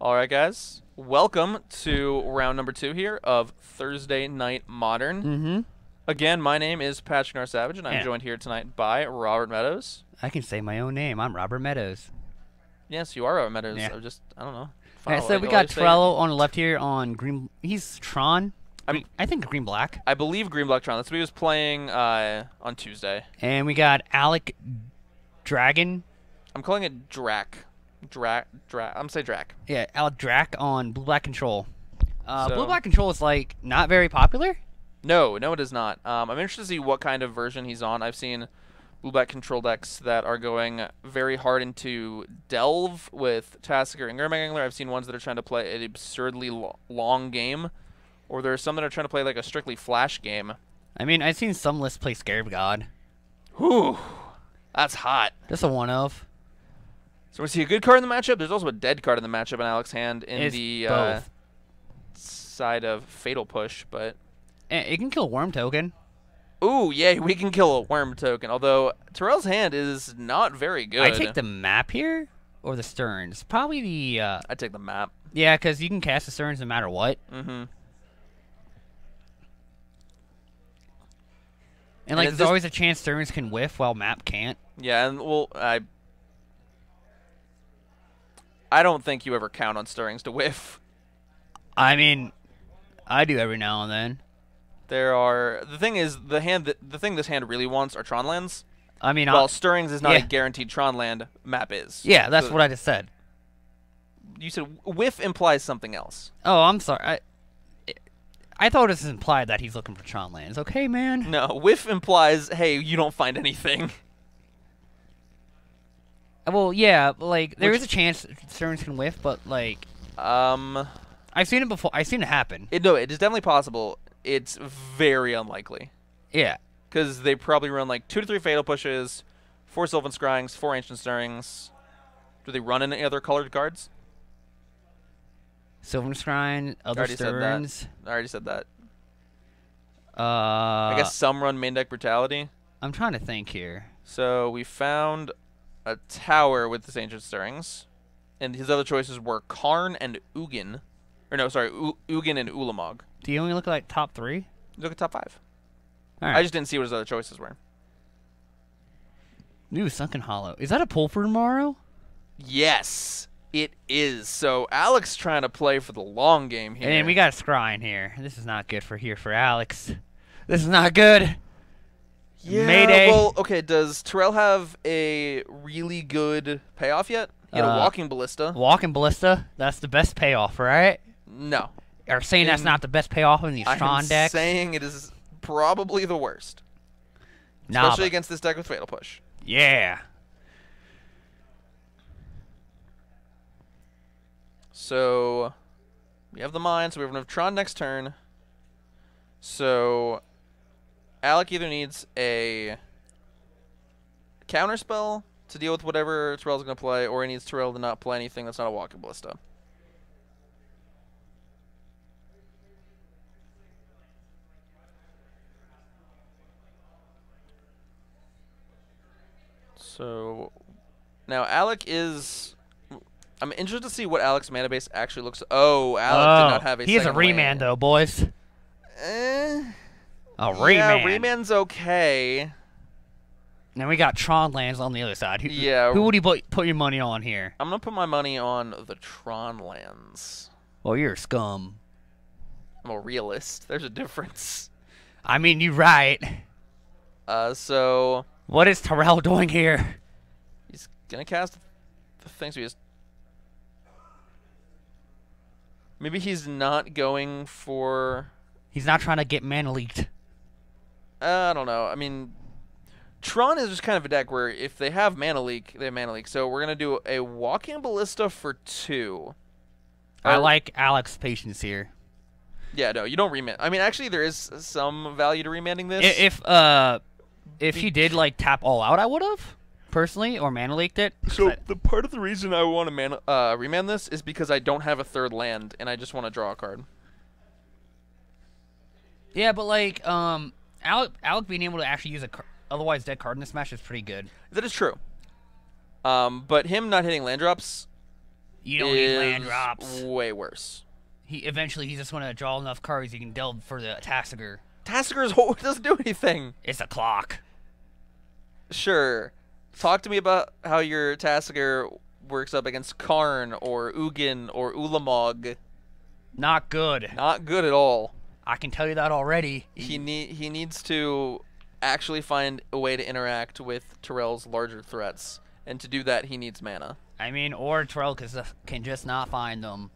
All right, guys. Welcome to round number 2 here of Thursday Night Modern. Mm-hmm. Again, my name is Patrick R. Savage, and I'm joined here tonight by Robert Meadows. I can say my own name. I'm Robert Meadows. Yes, you are Robert Meadows. Yeah. I don't know. Alright, so we got Terrell on the left here on green. He's Tron. I think green black. I believe green black Tron. That's what he was playing on Tuesday. And we got Alec Dragon. I'm calling it Drach. I'm gonna say Drach. Yeah, Alec Drach on blue black control. So- Blue black control is like not very popular. No, it is not. I'm interested to see what kind of version he's on. I've seen blue-black control decks that are going very hard into Delve with Tasker and Angler. I've seen ones that are trying to play an absurdly long game, or there are some that are trying to play like a strictly flash game. I mean, I've seen some lists play Scarab God. Whew, that's hot. Just a one of. So we see a good card in the matchup. There's also a dead card in the matchup in Alec's hand in It's the both. side of Fatal Push, but... It can kill Worm Token. Ooh, yeah, we can kill a Worm Token, although Terrell's hand is not very good. I take the map here or the Stearns. Probably the... I take the map. Yeah, because you can cast the Stearns no matter what. Mm-hmm. And like, there's always a chance Stearns can whiff while map can't. Yeah, and well, I don't think you ever count on Stirrings to whiff. I mean, I do every now and then. The thing is, the thing this hand really wants are Tron lands. I mean, while Stirrings is not a guaranteed Tron land, map is. Yeah, that's what I just said. You said whiff implies something else. Oh, I'm sorry. I thought this implied that he's looking for Tron lands. Okay, man. No, whiff implies, hey, you don't find anything. Well, yeah, like there is a chance Stearns can whiff, but like, I've seen it before. I've seen it happen. No, it is definitely possible. It's very unlikely. Yeah. Because they probably run like 2 to 3 Fatal Pushes, 4 Sylvan Scryings, 4 Ancient Stirrings. Do they run any other colored cards? Sylvan Scrying, other Stearns. I already said that. I guess some run main deck Brutality. I'm trying to think here. So we found a tower with this Ancient Stirrings. And his other choices were Karn and Ugin. Or no, sorry, Ugin and Ulamog. Do you only look at like top 3? Look at top 5. All right. I just didn't see what his other choices were. Ooh, Sunken Hollow. Is that a pull for tomorrow? Yes, it is. So Alex trying to play for the long game here. And we got a Scrying here. This is not good for Alex. This is not good. Yeah, Mayday. Well, okay, does Terrell have a really good payoff yet? He had a Walking Ballista. Walking Ballista? That's the best payoff, right? No. Are saying that's not the best payoff in these Tron decks? I'm saying it is probably the worst. Nah, especially against this deck with Fatal Push. Yeah. So, we have the Mine, so we have enough Tron next turn. So, Alec either needs a counterspell to deal with whatever Terrell's going to play, or he needs Terrell to not play anything that's not a Walking Ballista. So, now Alec is... I'm interested to see what Alec's mana base actually looks... Oh, Alec did not have a He has a remand, though, boys. A remand. Yeah, remand's okay. Then we got Tron lands on the other side. Who would you put your money on here? I'm going to put my money on the Tron lands. Well, you're a scum. I'm a realist. There's a difference. I mean, you're right. So... What is Terrell doing here? He's going to cast the things we just... Maybe he's not going for... He's not trying to get mana leaked. I don't know. I mean, Tron is just kind of a deck where if they have mana leak, they have mana leak. So we're going to do a Walking Ballista for 2. I like Alex's patience here. Yeah, no, you don't remand. I mean, actually, there is some value to remanding this. If he did, like, tap all out, I would have, personally, or mana leaked it. So the part of the reason I want to remand this is because I don't have a third land, and I just want to draw a card. Yeah, but, like, Alec being able to actually use a otherwise dead card in this match is pretty good. That is true. But him not hitting land drops You don't need land drops. Way worse. Eventually he's just gonna draw enough cards you can delve for the Tassiger. Tassiger's doesn't do anything. It's a clock. Sure. Talk to me about how your Tassiger works up against Karn or Ugin or Ulamog. Not good. Not good at all. I can tell you that already. He needs to actually find a way to interact with Terrell's larger threats, and to do that he needs mana. I mean, or Terrell can just not find them.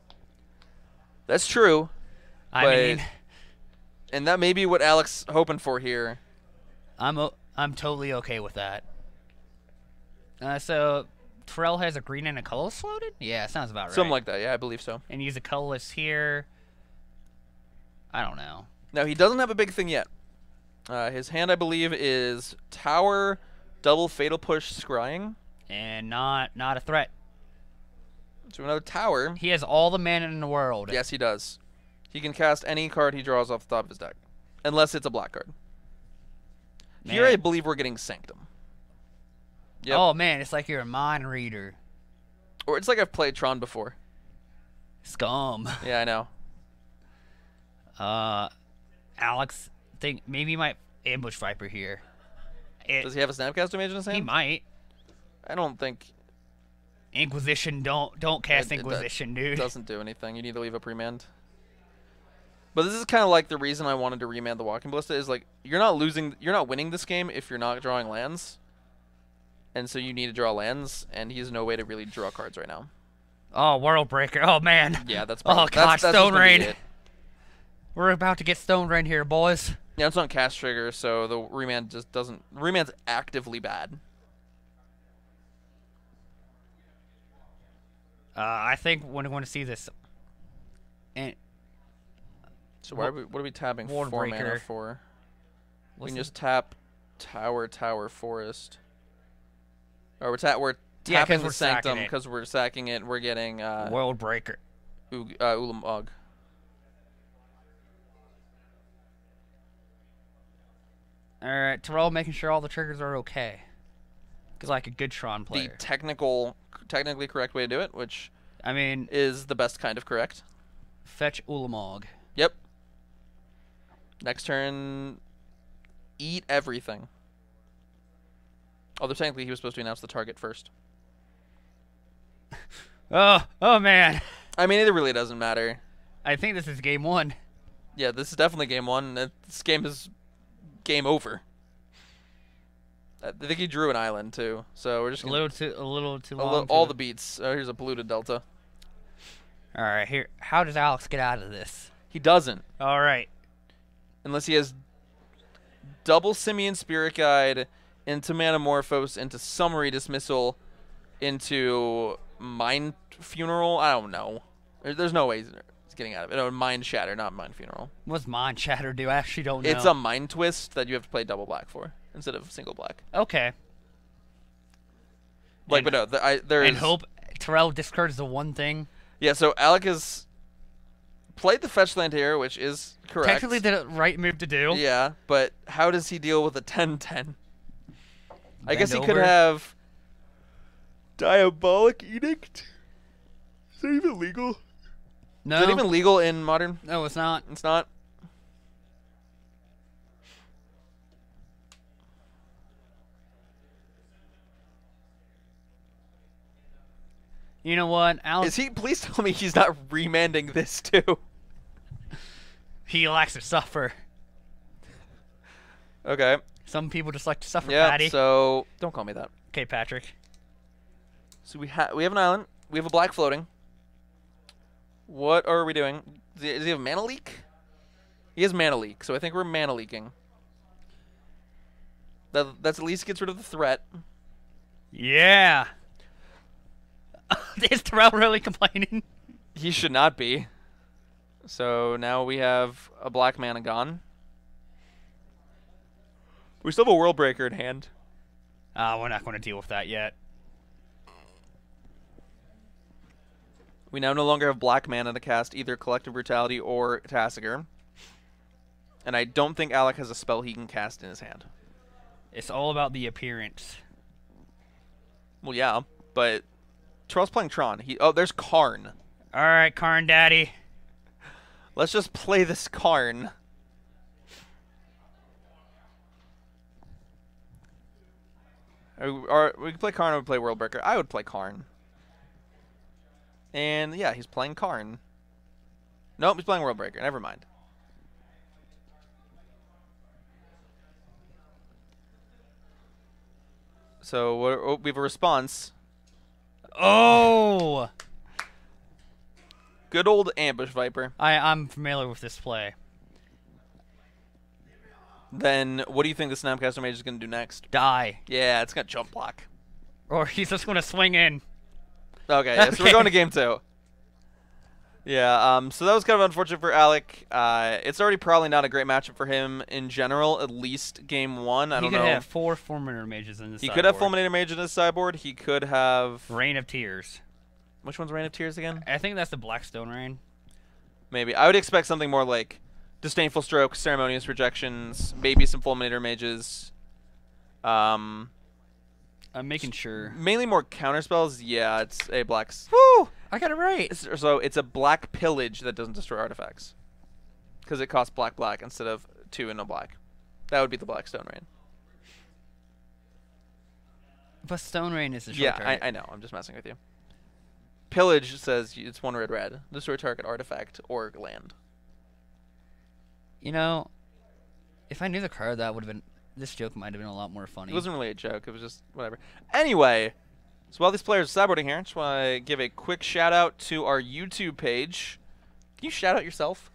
That's true. And that may be what Alec's hoping for here. I'm totally okay with that. So Terrell has a green and a colorless floated? Yeah, sounds about right. Something like that, yeah, I believe so. And use a colorless here. I don't know. Now, he doesn't have a big thing yet. His hand, I believe, is Tower, double Fatal Push, Scrying. And not a threat. So another Tower. He has all the mana in the world. Yes, he does. He can cast any card he draws off the top of his deck. Unless it's a black card. Man. Here, I believe we're getting Sanctum. Yep. Oh, man, it's like you're a mind reader. Or it's like I've played Tron before. Scum. Yeah, I know. Alex, think maybe he might ambush Viper here. Does he have a Snapcaster Mage in his hand? He might. I don't think... Inquisition, don't cast Inquisition, dude. Doesn't do anything. You need to leave up remand. But this is kind of like the reason I wanted to remand the Walking Ballista is like you're not winning this game if you're not drawing lands. And so you need to draw lands, and he has no way to really draw cards right now. Oh, World Breaker. Oh, man. Yeah, that's probably... Oh, gosh, that's Stone Rain. We're about to get Stone Rain here, boys. Yeah, it's on cast trigger, so the remand just doesn't... Remand's actively bad. I think we're going to see this. And so what are we tapping World 4 Breaker. mana for? We can just tap Tower, Forest. Or we're tapping the Sanctum because we're sacking it. We're getting World Breaker. Ulamog. Alright, Terrell making sure all the triggers are okay. Because like a good Tron player. The technically correct way to do it, which I mean is the best kind of correct. Fetch Ulamog. Yep. Next turn, eat everything. Although technically he was supposed to announce the target first. Oh man. I mean, it really doesn't matter. I think this is game 1. Yeah, this is definitely game 1. This game is game over. I think he drew an island too, so we're just a little too long. All the beats. Here's a polluted Delta. All right, here. How does Alex get out of this? He doesn't. All right. Unless he has double Simian Spirit Guide into Manamorphose, into Summary Dismissal, into Mind Funeral. I don't know. There's no way he's getting out of it. No, Mind Shatter, not Mind Funeral. What's Mind Shatter do? I actually don't know. It's a Mind Twist that you have to play double black for instead of single black. Okay. Like, but no, there's... And hope Terrell discards the one thing. Yeah, so Alec has played the fetch land here, which is correct. Technically the right move to do. Yeah, but how does he deal with a 10-10? I guess he could have Diabolic Edict. Is that even legal? No. Is it even legal in Modern? No, it's not. It's not? You know what, Alex? Is he? Please tell me he's not remanding this too. He likes to suffer. Okay. Some people just like to suffer, yeah, Patty. So don't call me that. Okay, Patrick. So we have an island. We have a black floating. What are we doing? Does he have mana leak? He has mana leak, so I think we're mana leaking. That's at least gets rid of the threat. Yeah. Is Terrell really complaining? He should not be. So now we have a black mana gone. We still have a World Breaker in hand. We're not going to deal with that yet. We now no longer have black mana to cast either Collective Brutality or Tassiger. And I don't think Alec has a spell he can cast in his hand. It's all about the appearance. Well, yeah, but Terrell's playing Tron. Oh, there's Karn. All right, Karn Daddy. Let's just play this Karn. Or we could play Karn or we play Worldbreaker. I would play Karn. And yeah, he's playing Karn. Nope, he's playing Worldbreaker. Never mind. So we have a response. Oh! Good old Ambush Viper. I'm familiar with this play. Then what do you think the Snapcaster Mage is going to do next? Die. Yeah, it's going to jump block. Or he's just going to swing in. Okay, yeah, so we're going to game 2. Yeah, so that was kind of unfortunate for Alec. It's already probably not a great matchup for him in general, at least game 1. I don't know. He could have 4 Fulminator Mages in his sideboard. He could have Fulminator Mage in his sideboard. He could have... Rain of Tears. Which one's Rain of Tears again? I think that's the Blackstone Rain. Maybe. I would expect something more like Disdainful Stroke, Ceremonious Rejections, maybe some Fulminator Mages. I'm making sure. Mainly more counterspells. Yeah, it's a black... Woo! I got it right. So it's a black pillage that doesn't destroy artifacts. Because it costs black instead of 2 and no black. That would be the Blackstone Rain. But Stone Rain is a short Yeah, target. I know. I'm just messing with you. Pillage says it's 1 red. Destroy target artifact or land. You know, if I knew the card, that would have been... This joke might have been a lot more funny. It wasn't really a joke. It was just whatever. Anyway, so while these players are sideboarding here, I just want to give a quick shout out to our YouTube page. Can you shout out yourself?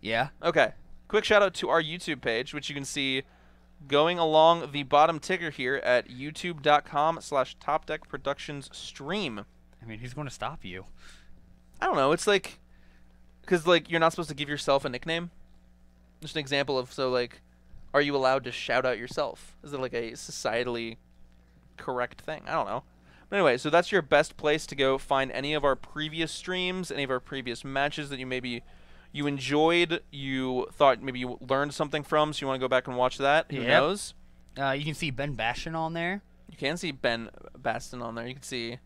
Yeah. Okay. Quick shout out to our YouTube page, which you can see going along the bottom ticker here at youtube.com/TopDeckProductionsStream. I mean, who's going to stop you? I don't know. It's like, because like you're not supposed to give yourself a nickname. Just an example of are you allowed to shout out yourself? Is it like a societally correct thing? I don't know. But anyway, so that's your best place to go find any of our previous streams, any of our previous matches that you enjoyed, you thought maybe you learned something from, so you want to go back and watch that. Who knows? You can see Ben Bastion on there. You can see Ben Baston on there. You can see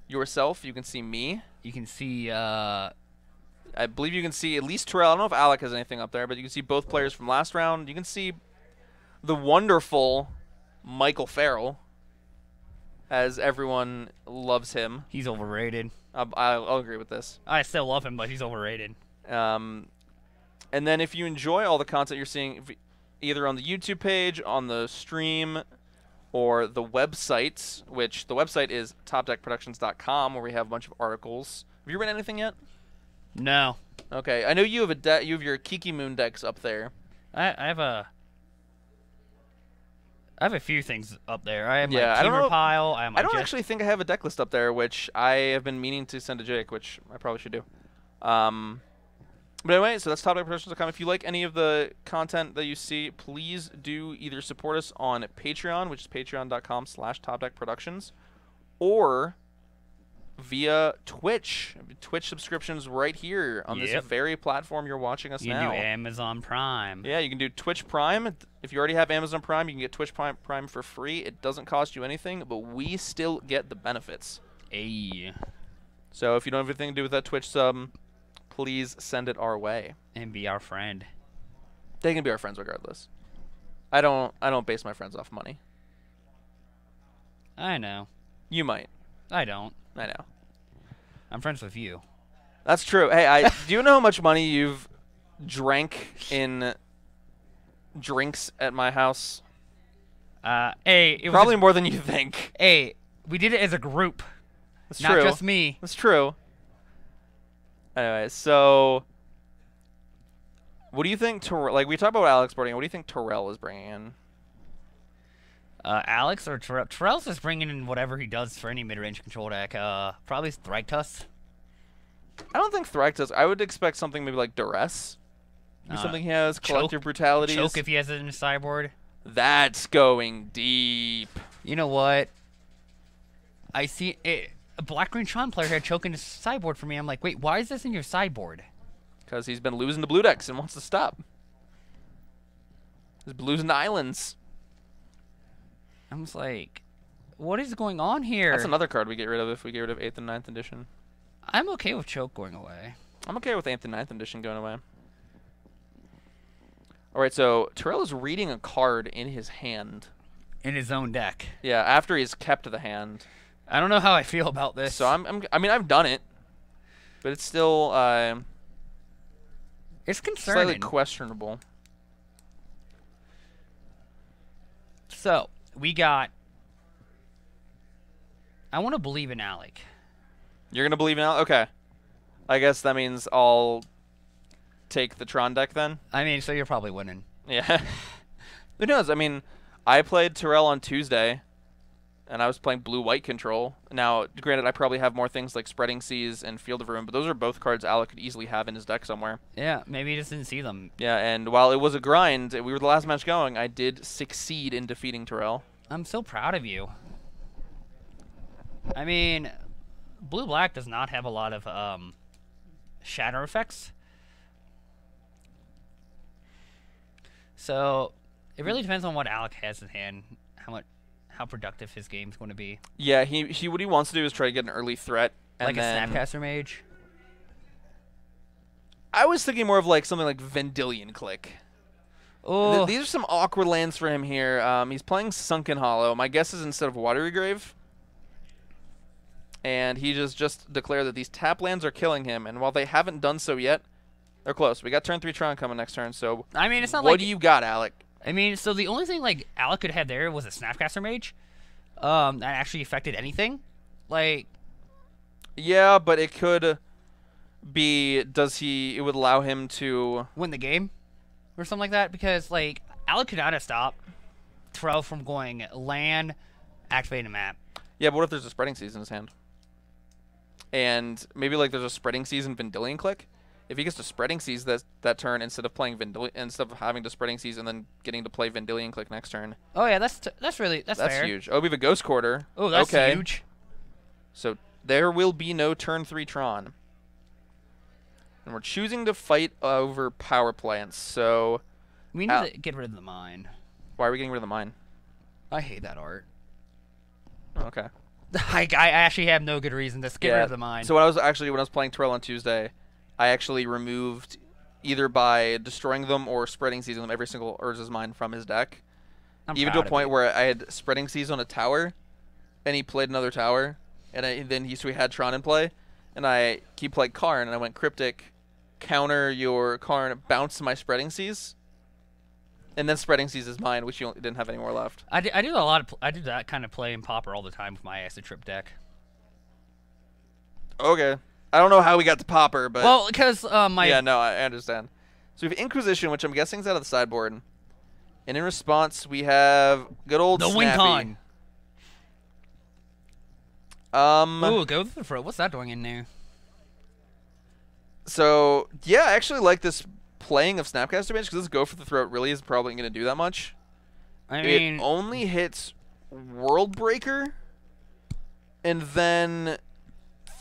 yourself. You can see me. You can see... I believe you can see at least Terrell. I don't know if Alec has anything up there, but you can see both players from last round. You can see the wonderful Michael Farrell, as everyone loves him. He's overrated. I'll agree with this. I still love him, but he's overrated. And then if you enjoy all the content you're seeing, either on the YouTube page, on the stream, or the website, which the website is topdeckproductions.com, where we have a bunch of articles. Have you read anything yet? No. Okay, I know you have you have your Kiki Moon decks up there. I have a few things up there. I have my I don't Teamer know. pile. I don't actually think I have a deck list up there, which I have been meaning to send to Jake, which I probably should do. But anyway, so that's topdeckproductions.com. If you like any of the content that you see, please do either support us on Patreon, which is patreon.com/topdeckproductions, or via Twitch. Twitch subscriptions right here on this very platform you're watching us now. You can do Amazon Prime. Yeah, you can do Twitch Prime. If you already have Amazon Prime, you can get Twitch Prime for free. It doesn't cost you anything, but we still get the benefits. Hey. So if you don't have anything to do with that Twitch sub, please send it our way. And be our friend. They can be our friends regardless. I don't base my friends off money. I know. You might. I don't. I know. I'm friends with you. That's true. Hey, do you know how much money you've drank in drinks at my house? It probably more than you think. Hey, we did it as a group. That's not true. just me. That's true. Anyway, so what do you think? Like we talked about Alex boarding. What do you think Terrell is bringing in? Alex or Terrell? Terrell's just bringing in whatever he does for any mid-range control deck. Probably Thragtusk. I don't think Thragtusk. I would expect something maybe like Duress. Something he has. Collective Brutality. Choke if he has it in his sideboard. That's going deep. You know what? I see it. A Black-Green Tron player had Choke in his sideboard for me. I'm like, wait, why is this in your sideboard? Because he's been losing to blue decks and wants to stop. He's losing to islands. I was like, What is going on here? That's another card we get rid of if we get rid of 8th and 9th edition. I'm okay with choke going away. I'm okay with 8th and 9th edition going away. All right, so Terrell is reading a card in his hand. In his own deck. Yeah, after he's kept the hand. I don't know how I feel about this. So I mean, I've done it, but it's still it's concerning. slightly questionable. So we got. I want to believe in Alec. You're gonna believe in Alec? Okay. I guess that means I'll take the Tron deck then. I mean, so you're probably winning. Yeah. Who knows? I mean, I played Terrell on Tuesday, and I was playing blue-white control. Now, granted, I probably have more things like Spreading Seas and Field of Ruin, but those are both cards Alec could easily have in his deck somewhere. Yeah, maybe he just didn't see them. Yeah, and while it was a grind, we were the last match going, I did succeed in defeating Terrell. I'm so proud of you. I mean, blue-black does not have a lot of shadow effects. So it really depends on what Alec has in hand, how productive his game's going to be. Yeah, he what he wants to do is try to get an early threat. And like then, a Snapcaster Mage? I was thinking more of like something like Vendilion Click. Oh, These are some awkward lands for him here. He's playing Sunken Hollow. My guess is instead of Watery Grave. And he just declared that these tap lands are killing him. And while they haven't done so yet, they're close. We got turn 3 Tron coming next turn. So I mean, it's not what like do you got, Alec? I mean, so the only thing like Alec could have there was a Snapcaster Mage, that actually affected anything. Like, yeah, but it could be. It would allow him to win the game, or something like that. Because like Alec could not have stopped Terrell from going land, activating a map. Yeah, but what if there's a Spreading Seas in his hand? And maybe like there's a Spreading Seas and Vendilion Click. If he gets to Spreading Seas that turn instead of playing instead of having to Spreading Seas and then getting to play Vendilion Click next turn. Oh yeah, that's fair. That's huge. Oh, we have a Ghost Quarter. Oh, that's okay. huge. So there will be no turn 3 Tron. And we're choosing to fight over power plants. So We need to get rid of the mine. why are we getting rid of the mine? I hate that art. Okay. I actually have no good reason to get rid of the mine. So when I was playing Terrell on Tuesday, I actually removed either by destroying them or Spreading Seas on them every single Urza's Mine from his deck. Even to a point where I had Spreading Seas on a tower, and he played another tower, and we had Tron in play, and he played Karn, and I went Cryptic, counter your Karn, bounce my Spreading Seas, and then Spreading Seas is mine, which you didn't have any more left. I do that kind of play in Pauper all the time with my Acid Trip deck. Okay. I don't know how we got to Pauper, but... Well, because Yeah, no, I understand. So we have Inquisition, which I'm guessing is out of the sideboard. And in response, we have good old the Snappy. Wincon. Ooh, go with the throat. What's that doing in there? So, yeah, I actually like this playing of Snapcaster Mage, because this Go for the Throat really is probably going to do that much. I mean... It only hits World Breaker, and then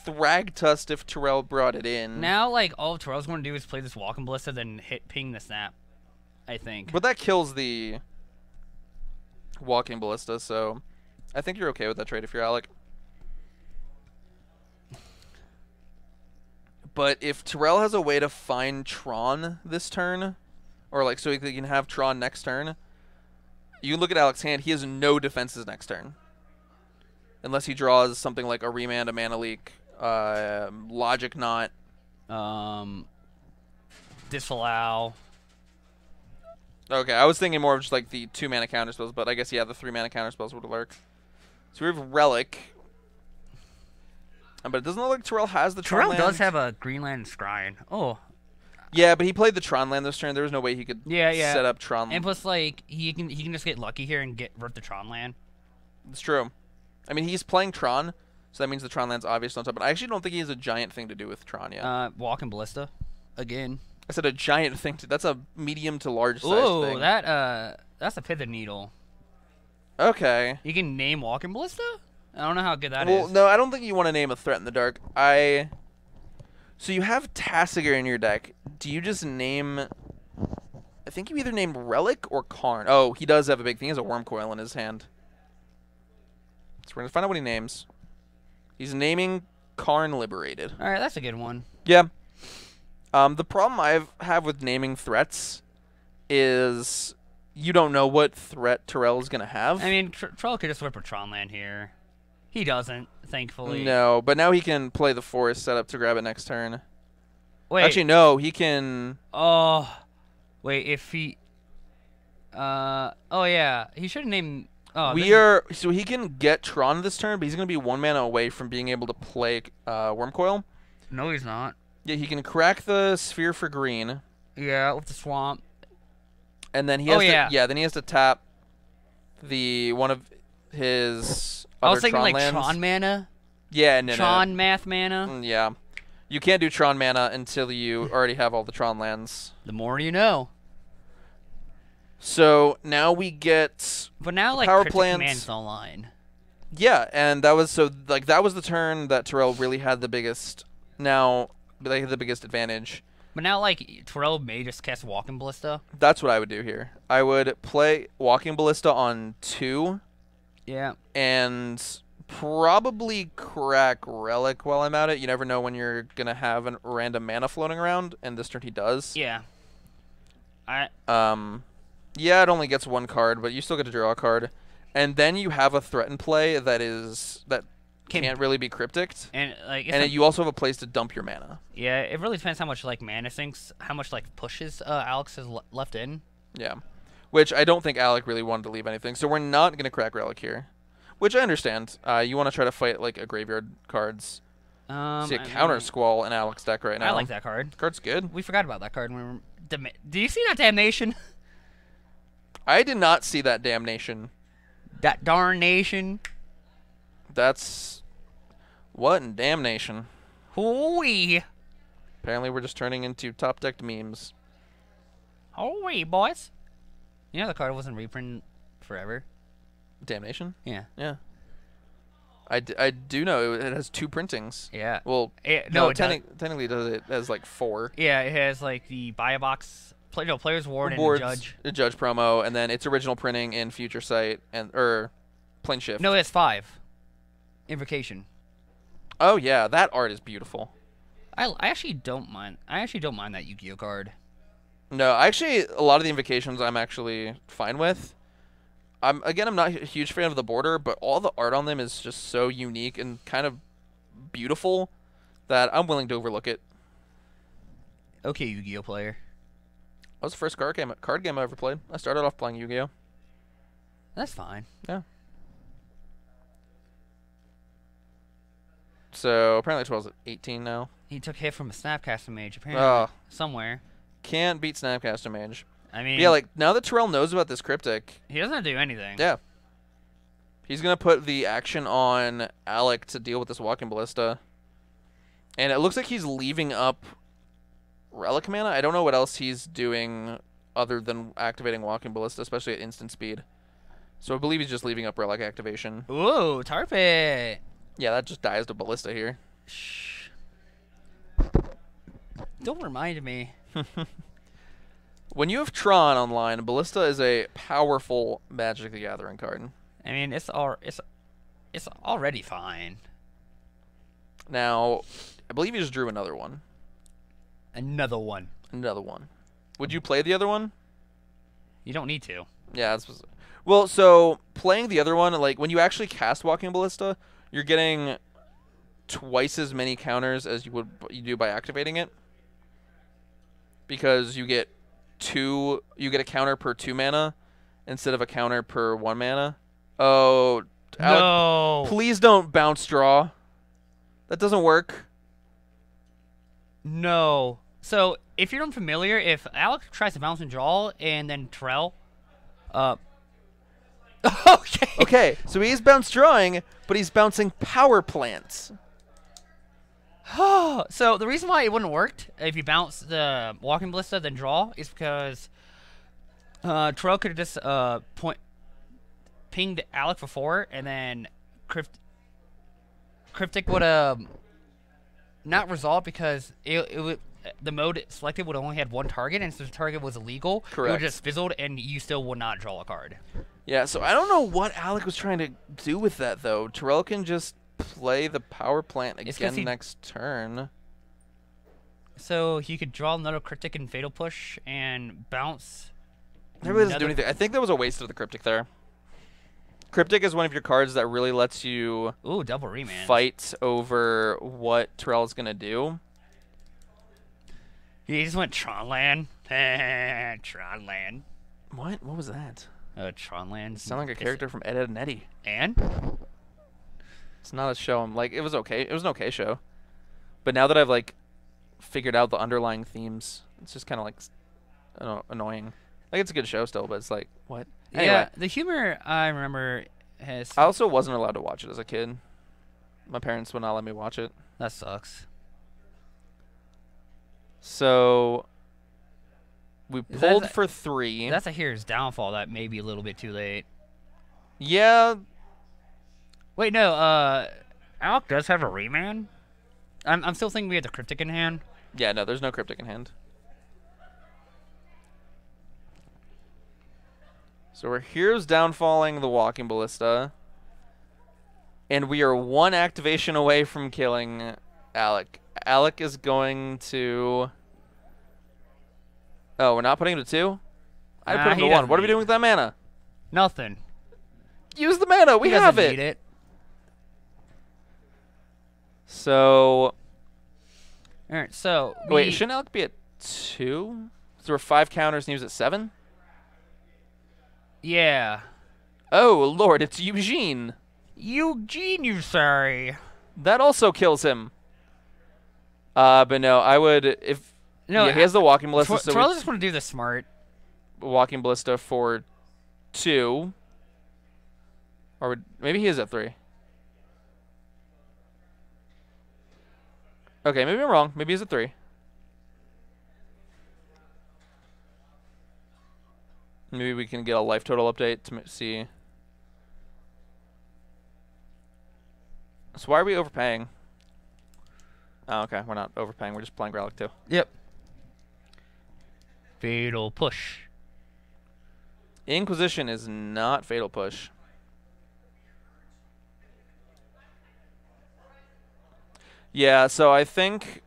Thragtusk if Terrell brought it in. Now, like, all Terrell's going to do is play this Walking Ballista, then ping the Snap, I think. But that kills the Walking Ballista, so I think you're okay with that trade if you're Alec. But if Terrell has a way to find Tron this turn, or like so he can have Tron next turn, you look at Alec's hand, he has no defenses next turn. Unless he draws something like a Remand, a Mana Leak, Logic Knot. Disallow. Okay, I was thinking more of just like the 2 mana counter spells, but I guess, yeah, the 3 mana counter spells would work. So we have Relic. But it doesn't look like Terrell has the Tron land. Terrell does have a Greenland Scrying. Oh. Yeah, but he played the Tron land this turn. There was no way he could set up Tron. And plus, like, he can just get lucky here and rip the Tron land. It's true. I mean, he's playing Tron, so that means the Tron land's obviously on top. But I actually don't think he has a giant thing to do with Tron yet. Walking Ballista. Again. I said a giant thing. That's a medium to large size thing. Ooh, that's a Pithing Needle. Okay. You can name Walking Ballista? I don't know how good that is. Well, no, I don't think you want to name a threat in the dark. So you have Tasigur in your deck. Do you just name... I think you either name Relic or Karn. Oh, he does have a big thing. He has a Worm Coil in his hand. We're going to find out what he names. He's naming Karn Liberated. All right, that's a good one. Yeah. The problem I have with naming threats is you don't know what threat Terrell is going to have. I mean, Terrell could just whip a Tron land here. He doesn't, thankfully. No, but now he can play the forest setup to grab it next turn. Wait. Actually, no, he can... Oh. Wait, if he... oh, yeah. He should have named... Oh, So he can get Tron this turn, but he's going to be 1 mana away from being able to play Wormcoil. No, he's not. Yeah, he can crack the Sphere for green. Yeah, with the swamp. And then he has then he has to tap one of his I other was thinking Tron like lands. Tron mana. Yeah, no. Tron math mana. Yeah. You can't do Tron mana until you already have all the Tron lands. The more you know. So now we get But now like power Cryptic plants. Command's online. Yeah, and that was that was the turn that Terrell really had the biggest advantage. But now like Terrell may just cast Walking Ballista. That's what I would do here. I would play Walking Ballista on 2. Yeah. And probably crack Relic while I'm at it. You never know when you're going to have a random mana floating around, and this turn he does. Yeah. Yeah, it only gets 1 card, but you still get to draw a card. And then you have a threat in play that can't really be cryptic. And like you also have a place to dump your mana. Yeah, it really depends how much like mana sinks, how much like pushes Alex has left in. Yeah. Which I don't think Alec really wanted to leave anything, so we're not going to crack Relic here. Which I understand. You want to try to fight like a graveyard cards. See a counter Squall in Alec's deck right now. I like that card. The card's good. We forgot about that card. Did you see that damnation? I did not see that damnation. That darnation. That's what in damnation. Hooey. Apparently we're just turning into top decked memes. Hooey, boys. You know the card wasn't reprinted forever. Damnation? Yeah. Yeah. I do know it has 2 printings. Yeah. Well, technically it has like 4. Yeah, it has like the buy a box, Player's Ward and Judge. A Judge promo, and then its original printing in Future Sight or Plane Shift. No, it has 5. Invocation. Oh yeah, that art is beautiful. I actually don't mind. I actually don't mind that Yu-Gi-Oh card. No, actually, a lot of the invocations I'm actually fine with. I'm not a huge fan of the border, but all the art on them is just so unique and kind of beautiful that I'm willing to overlook it. Okay, Yu-Gi-Oh player. That was the first card game I ever played. I started off playing Yu-Gi-Oh. That's fine. Yeah. So apparently 12's at 18 now. He took hit from a Snapcaster Mage, apparently. Somewhere. Can't beat Snapcaster Mage. I mean... Yeah, like, now that Terrell knows about this Cryptic... He doesn't do anything. Yeah. He's going to put the action on Alec to deal with this Walking Ballista. And it looks like he's leaving up Relic mana. I don't know what else he's doing other than activating Walking Ballista, especially at instant speed. So I believe he's just leaving up Relic activation. Ooh, Tarpit! Yeah, that just dies to Ballista here. Shh. Don't remind me. When you have Tron online, Ballista is a powerful Magic the Gathering card. I mean, it's already fine. Now, I believe you just drew another one. Another one. Another one. Would you play the other one? You don't need to. Yeah, well, so playing the other one, like when you actually cast Walking Ballista, you're getting twice as many counters as you do by activating it. Because you get a counter per 2 mana instead of a counter per 1 mana. Oh, Alec, no! Please don't bounce draw. That doesn't work. No. So if you're unfamiliar, if Alec tries to bounce and draw, and then Terrell, okay. Okay, so he's bounce drawing, but he's bouncing power plants. So the reason why it wouldn't have worked if you bounce the Walking Ballista then draw is because Terrell could have just pinged Alec for 4, and then Cryptic would have not resolved because the mode selected would have only had 1 target, and since the target was illegal, correct, it would have just fizzled, and you still would not draw a card. Yeah, so I don't know what Alec was trying to do with that, though. Terrell can just play the power plant again next turn. So he could draw another Cryptic and Fatal Push and bounce. That really doesn't do anything. I think that was a waste of the Cryptic there. Cryptic is one of your cards that really lets you double remand. Fight over what Terrell's going to do. He just went Tron Land. Tron Land. What? What was that? Tron Land. Sound like a character from Ed, Edd and Eddy. And? It's not a show. I'm like, it was okay. It was an okay show. But now that I've like figured out the underlying themes, it's just kind of like annoying. Like, it's a good show still, but it's like, what? Anyway. Yeah, the humor I remember has... I also wasn't allowed to watch it as a kid. My parents would not let me watch it. That sucks. So we pulled for 3. That's a Here's Downfall. That may be a little bit too late. Yeah. Wait, no. Alec does have a remand. I'm still thinking we have the Cryptic in hand. Yeah, no, there's no Cryptic in hand. So we're Heroes downfalling the Walking Ballista. And we are 1 activation away from killing Alec. Alec is going to... Oh, we're not putting him to 2? I put him to 1. What are we doing with that mana? Nothing. Use the mana. We have it. Need it. So... Alright, so... Wait, shouldn't Alec be at 2? So we're 5 counters and he was at 7? Yeah. Oh, Lord, it's Eugene. Eugene, you sorry. That also kills him. But no, I would... if No, yeah, he has the Walking Ballista. So Terrell just want to do the smart. Walking Ballista for 2. Or maybe he is at 3. Okay, maybe I'm wrong. Maybe he's at 3. Maybe we can get a life total update to see. So why are we overpaying? Oh, okay. We're not overpaying. We're just playing Growlithe 2. Yep. Fatal Push. Inquisition is not Fatal Push. Yeah, so I think...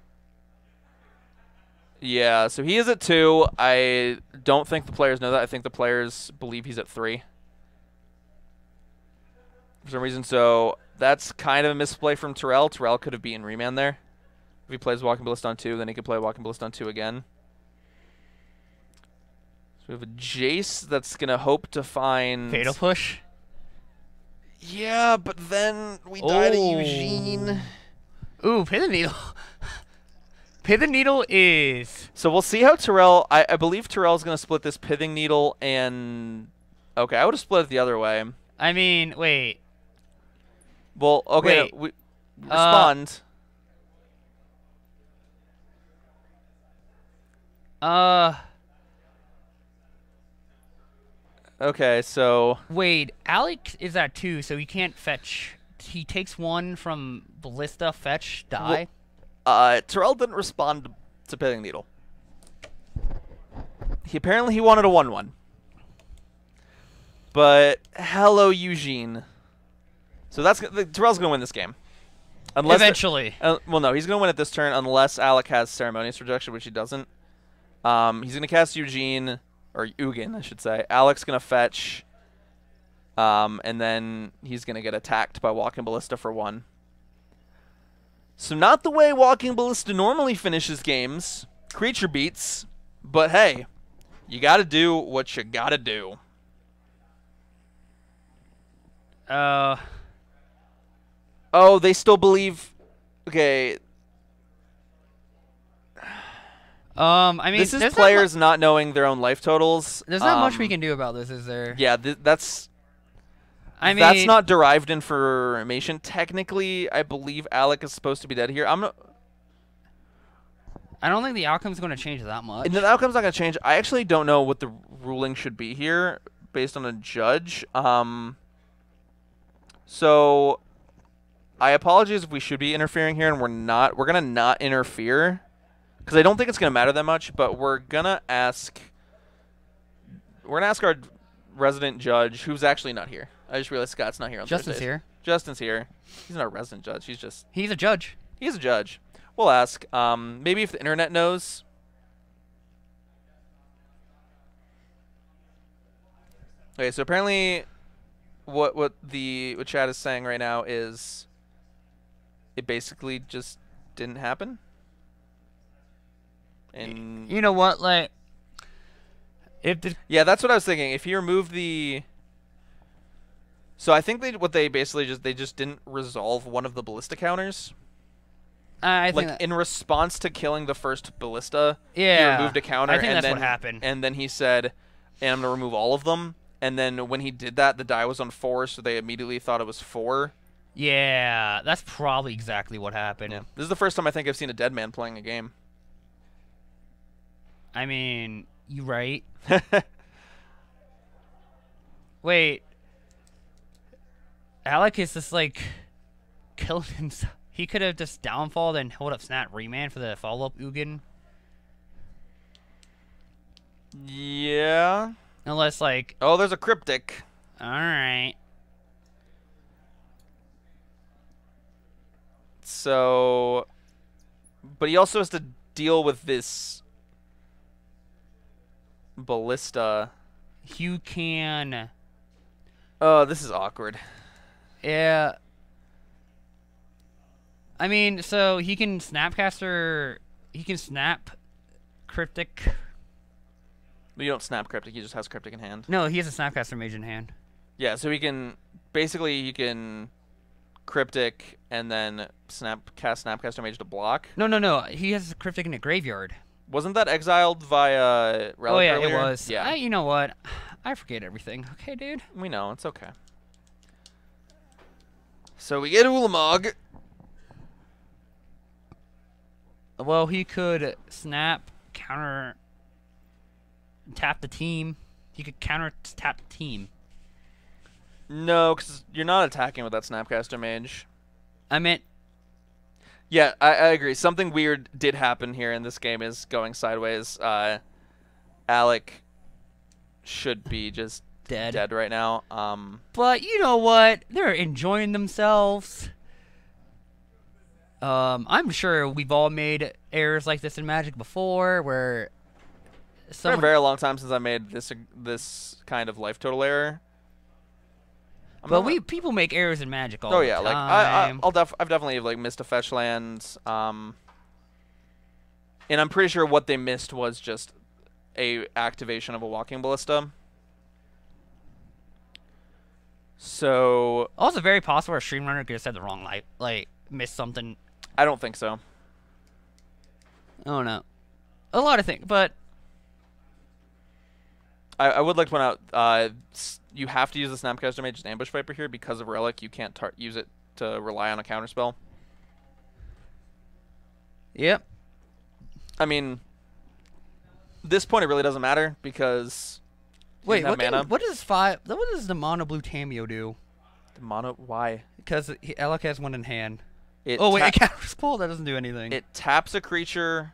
Yeah, so he is at 2. I don't think the players know that. I think the players believe he's at 3. For some reason, so that's kind of a misplay from Terrell. Terrell could have beaten Remand there. If he plays Walking Ballista on 2, then he could play Walking Ballista on 2 again. So we have a Jace that's going to hope to find... Fatal Push? Yeah, but then we died to Eugene. Ooh, Pithing Needle. Pithing Needle is... So we'll see how Terrell... I believe Terrell's going to split this Pithing Needle and... Okay, I would have split it the other way. I mean, wait. Well, okay, wait. We respond. Okay, so... Wait, Alec is at 2, so he can't fetch. He takes 1 from Ballista, fetch, die. Well, Terrell didn't respond to Pithing Needle. Apparently he wanted a 1/1. But hello, Eugene. So Terrell's gonna win this game, unless eventually. Well, no, he's gonna win it this turn unless Alec has Ceremonious Rejection, which he doesn't. He's gonna cast Eugene or Ugin, I should say. Alec's gonna fetch, and then he's gonna get attacked by Walking Ballista for 1. So not the way Walking Ballista normally finishes games. Creature beats. But hey, you gotta do what you gotta do. Oh, they still believe... Okay. I mean... This is players not knowing their own life totals. There's not much we can do about this, is there? Yeah, that's... I mean, that's not derived information. Technically, I believe Alec is supposed to be dead here. I don't think the outcome's going to change that much. And the outcome's not going to change. I actually don't know what the ruling should be here based on a judge. So I apologize if we should be interfering here, and we're not. We're going to not interfere because I don't think it's going to matter that much, but we're going to ask our resident judge, who's actually not here. I just realized Scott's not here on Justin's Thursdays. here. Justin's here. He's not a resident judge. He's a judge. He's a judge. We'll ask. Maybe if the internet knows. Okay, so apparently what chat is saying right now is it basically just didn't happen. And you know what, like, yeah, that's what I was thinking. If you remove the, so I think they just didn't resolve one of the ballista counters. I think in response to killing the first ballista, yeah, he removed a counter. I think and that's then, what happened. And then he said, "And I'm gonna remove all of them." And then when he did that, the die was on 4, so they immediately thought it was 4. Yeah, that's probably exactly what happened. Yeah. This is the first time I think I've seen a dead man playing a game. I mean, you right. Wait. Alec is just like killing himself. He could have just downfalled and hold up snap reman for the follow-up Ugin. Yeah. Unless, like... Oh, there's a cryptic. Alright. So... But he also has to deal with this... ballista. You can... Oh, this is awkward. Yeah. I mean, so he can Snapcaster... He can snap Cryptic... You don't snap Cryptic, he just has Cryptic in hand. No, he has a Snapcaster Mage in hand. Yeah, so he can... Basically, he can Cryptic and then cast Snapcaster Mage to block. No. He has a Cryptic in the graveyard. Wasn't that exiled via Relic Oh, yeah, earlier? it was. Yeah. You know what? I forget everything. Okay, dude? We know, it's okay. So we get Ulamog. Well, he could snap, counter... tap the team. He could counter tap the team. No, because you're not attacking with that Snapcaster Mage. I meant... Yeah, I agree. Something weird did happen here, and this game is going sideways. Alec should be just dead right now. But you know what? They're enjoying themselves. I'm sure we've all made errors like this in Magic before, where... It's been a very long time since I made this kind of life total error. But people make errors in Magic all the time. Oh yeah, like I've definitely like missed a fetch land. And I'm pretty sure what they missed was just a activation of a walking ballista. So also very possible a stream runner could have said the wrong life, like missed something. I don't think so. Oh no, a lot of things, but. I would like to point out, you have to use the Snapcaster Mage as Ambush Viper here because of Relic. You can't use it to rely on a counterspell. Yep. I mean, this point it really doesn't matter because wait, what does the mono blue Tameo do? The mono why? Because Alec has one in hand. It counterspell that doesn't do anything. It taps a creature.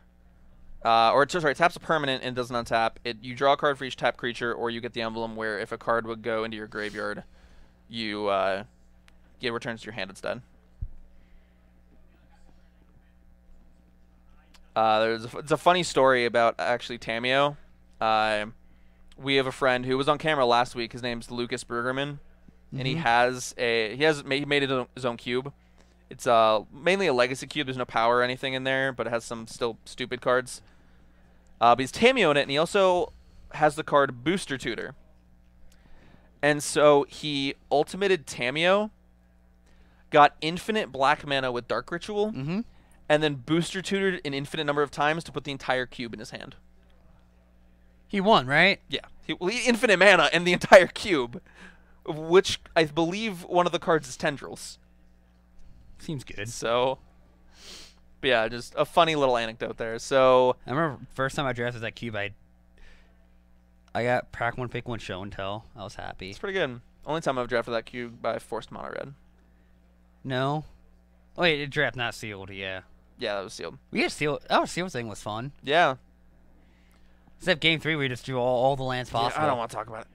It taps a permanent and doesn't untap. You draw a card for each tap creature, or you get the emblem where if a card would go into your graveyard, you it returns to your hand instead. It's a funny story about actually Tameo. We have a friend who was on camera last week. His name's Lucas Bergerman, and he made it his own cube. It's mainly a legacy cube. There's no power or anything in there, but it has some still stupid cards. But he's Tameo in it, and he also has the card Booster Tutor. And so he ultimated Tameo, got infinite black mana with Dark Ritual, and then Booster Tutored an infinite number of times to put the entire cube in his hand. He won, right? Yeah. Infinite mana and the entire cube, which I believe one of the cards is Tendrils. Seems good. So, but yeah, just a funny little anecdote there. So I remember first time I drafted that cube, I got Prac 1 Pick 1 Show and Tell. I was happy. It's pretty good. Only time I've drafted that cube by forced mono red. No. Oh, wait, it draft not sealed, yeah. Yeah, that was sealed. We had sealed. Our sealed thing was fun. Yeah. Except game 3, we just drew all the lands possible. Yeah, I don't want to talk about it.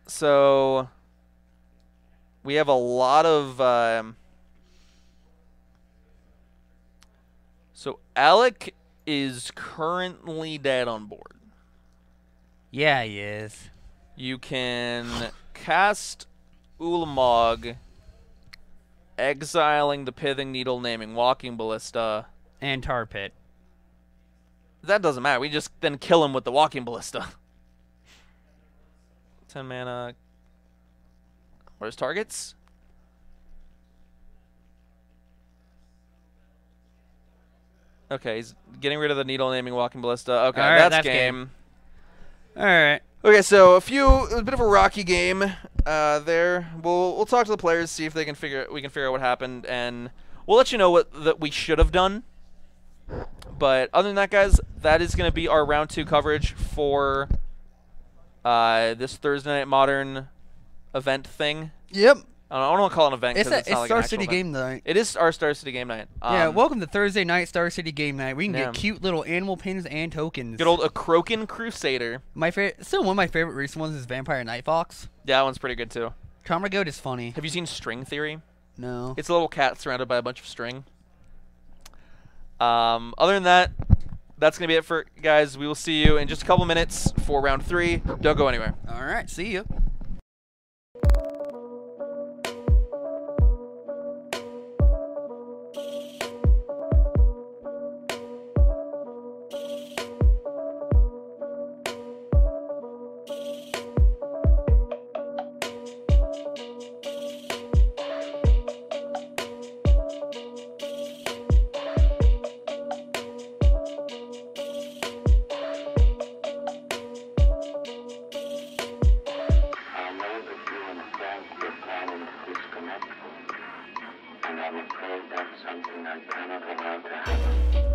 So we have a lot of. So Alec is currently dead on board. Yeah, he is. You can cast Ulamog, exiling the Pithing Needle, naming Walking Ballista. And Tar Pit. That doesn't matter. We just then kill him with the Walking Ballista. 10 mana. Where's targets? Okay, he's getting rid of the Needle, naming Walking Ballista. Okay, All right, that's game. All right. Okay, so it was a bit of a rocky game there. We'll talk to the players, see if we can figure out what happened, and we'll let you know what we should have done. But other than that, guys, that is going to be our round 2 coverage for this Thursday Night Modern event thing. Yep. I don't want to call it an event because it's not like an Star actual City event. game night. It is our Star City game night. Yeah, welcome to Thursday night Star City game night. We can Yeah. get cute little animal pins and tokens. Good old Akroken Crusader. Still one of my favorite recent ones is Vampire Night Fox. Yeah, that one's pretty good too. Karma Goat is funny. Have you seen String Theory? No. It's a little cat surrounded by a bunch of string. Other than that, that's going to be it for guys. We will see you in just a couple minutes for round 3. Don't go anywhere. All right, see you. And I'm afraid that's something I cannot allow to happen.